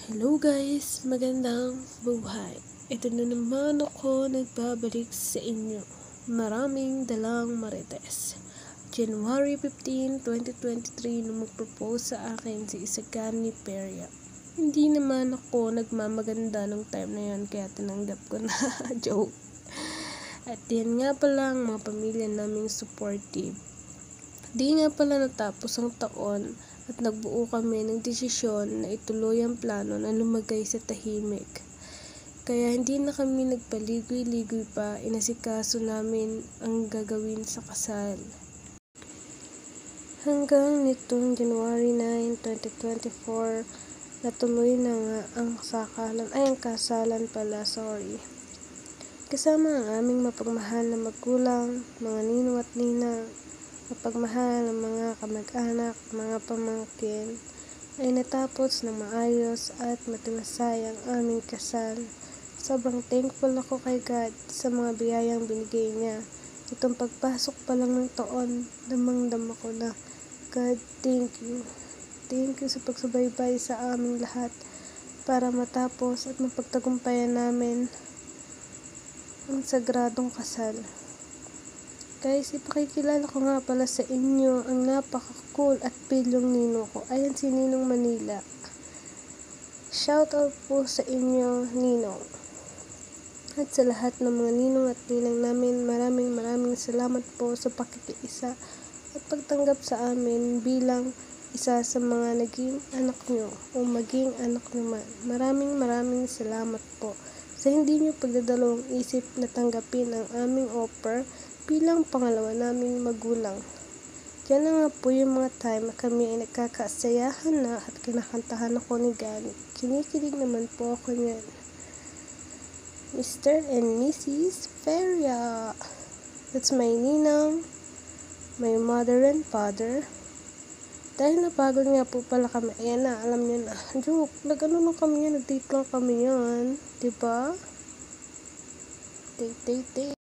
Hello guys, magandang buhay. Ito na naman ako nagbabalik sa inyo. Maraming dalang marites. January 15, 2023 nung mag-propose sa akin si Isagani Peria. Hindi naman ako nagmamaganda nung time na yun kaya tinanggap ko na. Joke. At yan nga pala ang mga pamilya naming supportive. Di nga pala natapos ang taon at nagbuo kami ng desisyon na ituloy ang plano na lumagay sa tahimik. Kaya hindi na kami nagpaligoy-ligoy pa, inasikaso namin ang gagawin sa kasal. Hanggang nitong January 9, 2024, natuloy na nga ang kasalan pala. Kasama ang aming mapagmahal na magulang, mga ninong at ninang, mapagmahal ng mga kamag-anak, mga pamangkin, ay natapos na maayos at matiwasay ang aming kasal. Sobrang thankful ako kay God sa mga biyayang binigay niya. Itong pagpasok pa lang ng taon, damang-dama ko na, God, thank you. Thank you sa pagsubaybay sa aming lahat para matapos at mapagtagumpayan namin ang sagradong kasal. Guys, ipakikilala ko nga pala sa inyo ang napaka-cool at pilyong ninong ko. Ayan si Ninong Manila. Shout out po sa inyo, Ninong. At sa lahat ng mga ninong at ninang namin, maraming salamat po sa pakikiisa at pagtanggap sa amin bilang isa sa mga naging anak nyo o maging anak naman. Maraming salamat po sa hindi nyo pagdadalawang isip na tanggapin ang aming offer bilang pangalawa naming magulang. Yan na nga po yung mga time na kami ay nagkakasayahan na at kinakantahan ako ni Gani. Kinikilig naman po ako niyan. Mr. and Mrs. Peria. That's my ninang, my mother and father. Dahil napagod nga po pala kami, ayan na, alam niyo na. Joke, nag-ano lang kami yan, nag-date lang kami yan. Diba? Date.